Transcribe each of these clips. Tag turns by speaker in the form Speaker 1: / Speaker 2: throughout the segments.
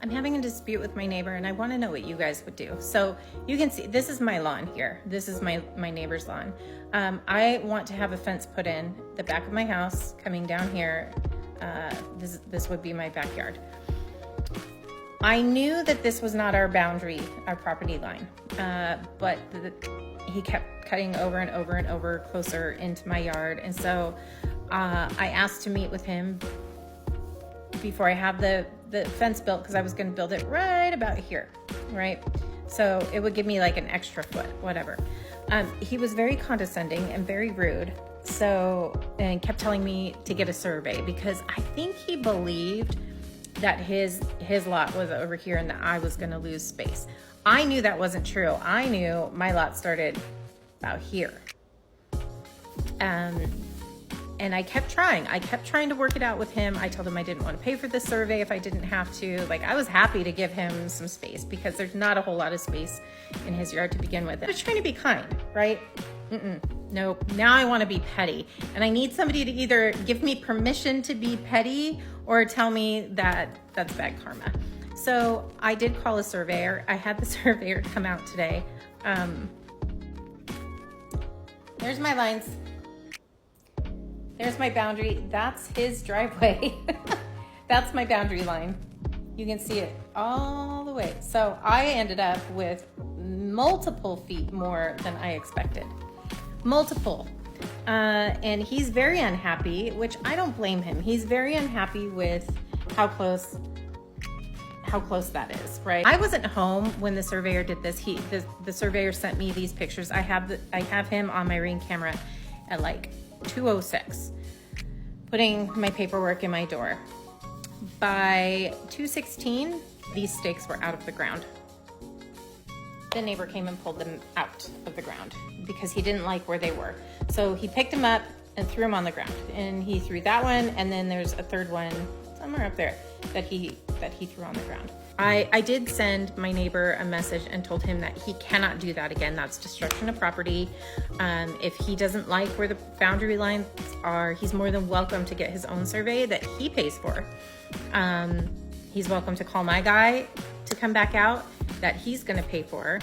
Speaker 1: I'm having a dispute with my neighbor and I want to know what you guys would do. So you can see, this is my lawn here. This is my neighbor's lawn. I want to have a fence put in the back of my house coming down here. This would be my backyard. I knew that this was not our boundary, our property line, but he kept cutting over and over and over closer into my yard. And so I asked to meet with him before I have the fence built, because I was going to build it right about here, right? So it would give me like an extra foot, whatever. He was very condescending and very rude. And kept telling me to get a survey, because I think he believed that his lot was over here and that I was going to lose space. I knew that wasn't true. I knew my lot started about here. And I kept trying. I kept trying to work it out with him. I told him I didn't want to pay for the survey if I didn't have to. Like, I was happy to give him some space because there's not a whole lot of space in his yard to begin with. I was trying to be kind, right? Nope. Now I want to be petty. And I need somebody to either give me permission to be petty or tell me that that's bad karma. So I did call a surveyor. I had the surveyor come out today. There's my lines. There's my boundary. That's his driveway. That's my boundary line. You can see it all the way. So I ended up with multiple feet more than I expected. Multiple. And he's very unhappy, which I don't blame him. He's very unhappy with how close that is, right? I wasn't home when the surveyor did this. The surveyor sent me these pictures. I have him on my Ring camera at like 2:06, putting my paperwork in my door. By 2:16, these stakes were out of the ground. The neighbor came and pulled them out of the ground because he didn't like where they were. So he picked them up and threw them on the ground. And he threw that one, and then there's a third one somewhere up there that he threw on the ground. I did send my neighbor a message and told him that he cannot do that again. That's destruction of property. If he doesn't like where the boundary lines are, he's more than welcome to get his own survey that he pays for. He's welcome to call my guy to come back out that he's gonna pay for,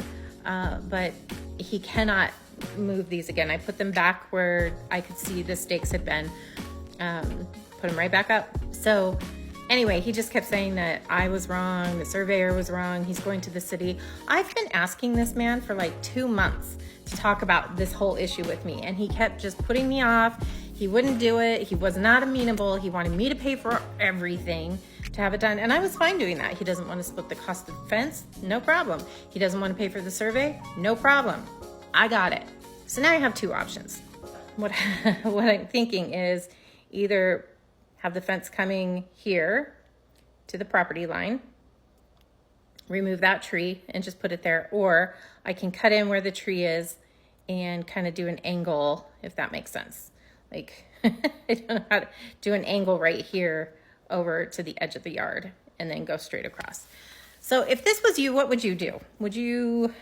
Speaker 1: but he cannot move these again. I put them back where I could see the stakes had been, put them right back up. So anyway, he just kept saying that I was wrong, the surveyor was wrong, he's going to the city. I've been asking this man for like 2 months to talk about this whole issue with me, and he kept just putting me off. He wouldn't do it. He was not amenable. He wanted me to pay for everything to have it done, and I was fine doing that. He doesn't want to split the cost of the fence, no problem. He doesn't want to pay for the survey, no problem. I got it. So now I have two options. What I'm thinking is either have the fence coming here to the property line, remove that tree and just put it there, or I can cut in where the tree is and kind of do an angle, if that makes sense. Like, I don't know how to do an angle right here over to the edge of the yard and then go straight across. So if this was you, what would you do? Would you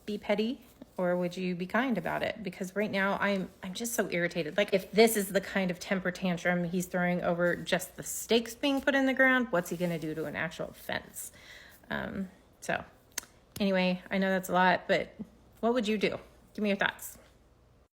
Speaker 1: be petty or would you be kind about it? Because right now I'm just so irritated. Like, if this is the kind of temper tantrum he's throwing over just the stakes being put in the ground, what's he gonna do to an actual fence? So anyway, I know that's a lot, but what would you do? Give me your thoughts.